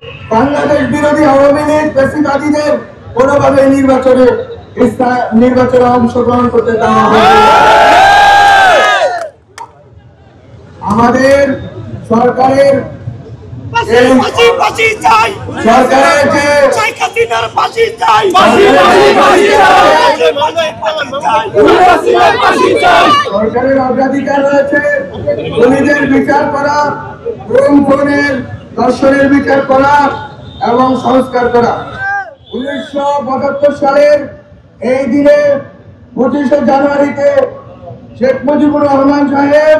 বাংলাদেশ বিরোধী আওয়ামী লীগ ফ্যাসিবাদীদের কোনোভাবে নির্বাচনে অংশগ্রহণ করতে দেওয়া হবে। আমাদের সরকারের সরকারের অগ্রাধিকার রয়েছে খুনিদের বিচার করা, খুনের ধর্ষণের বিচার করা এবং সংস্কার করা। 1975 সালের এই দিনে 25শে জানুয়ারিতে শেখ মুজিবুর রহমান সাহেব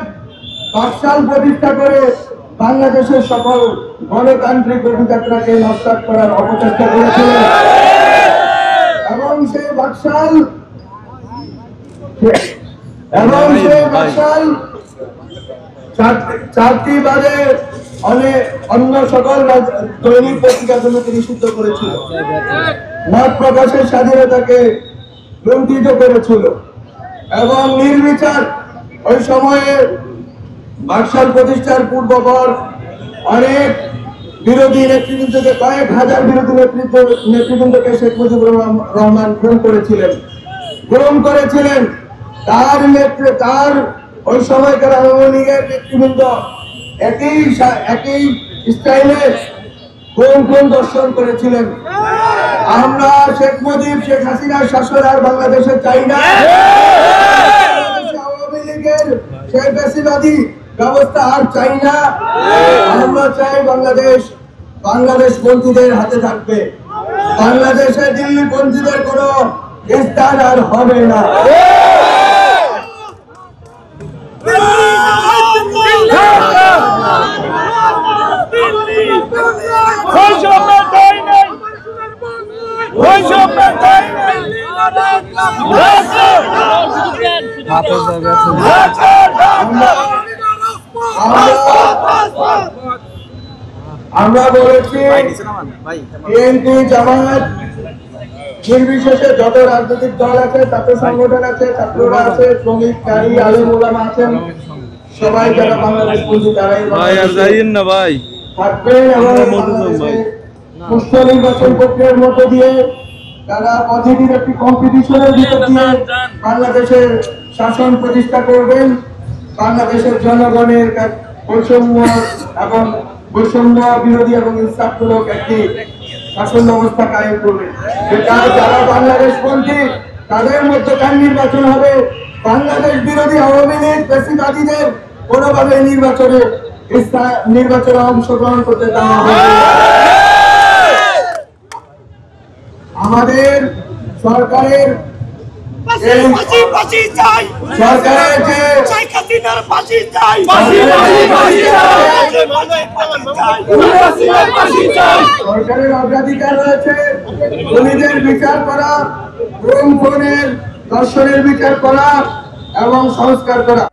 বাকশাল প্রতিষ্ঠা করে বাংলাদেশের সকল গণতান্ত্রিক অধিযাত্রাকে নস্যাৎ করার অপচেষ্টা করেছিলেন এবং সেই বাকশাল চারটি বাজে অন্য সকল দৈনিক পত্রিকাগুলোকে নিষিদ্ধ করেছিল, মত প্রকাশের স্বাধীনতাকে লুণ্ঠিত করেছিল এবং নির্বিচার ওই সময়ে বাকশাল প্রতিষ্ঠার পূর্বপর অনেক বিরোধী নেতৃবৃন্দকে, কয়েক হাজার বিরোধী নেতৃবৃন্দকে শেখ মুজিবুর রহমান খুন করেছিলেন। তার ওই সময়কার আওয়ামী লীগের নেতৃবৃন্দ একই স্টাইলে খুন দর্শন করেছিলেন। আমরা শেখ মুজিব, শেখ হাসিনার শাসন আর বাংলাদেশে চাই না। আওয়ামী লীগের সেই ফ্যাসিবাদী ব্যবস্থা আর চাই না। আমরা চাই বাংলাদেশ পন্থীদের হাতে থাকবে। বাংলাদেশে দিল্লি পন্থীদের কোন স্থান আর হবে না। আমরা বলেছি বিএনপি, জামায়াত নির্বিশেষে যত রাজনৈতিক দল আছে, ছাত্র সংগঠন আছে, ছাত্ররা আছে, শ্রমিক, নারী, আলেম ওলামা আছেন, সবাই যারা বাংলাদেশ পন্থী তারাই থাকবেন এবং সুষ্ঠু নির্বাচন প্রক্রিয়ার মধ্য দিয়ে তারা পজিটিভ একটি কম্পিটিশনের ভিতর দিয়ে বাংলাদেশের শাসন প্রতিষ্ঠা করবেন। বাংলাদেশের জনগণের বৈষম্য বিরোধী এবং ইনসাফমূলক একটি শাসন ব্যবস্থা কায়েম করবেন। যারা বাংলাদেশ পন্থী তাদের মধ্যকার নির্বাচন হবে। বাংলাদেশ বিরোধী আওয়ামী লীগ ফ্যাসিবাদীদের কোনোভাবে নির্বাচনে অংশগ্রহণ করতে দেওয়া হবে। আমাদের সরকারের অগ্রাধিকার রয়েছে খুনিদের বিচার করা, খুনের ধর্ষণের বিচার করা এবং সংস্কার করা।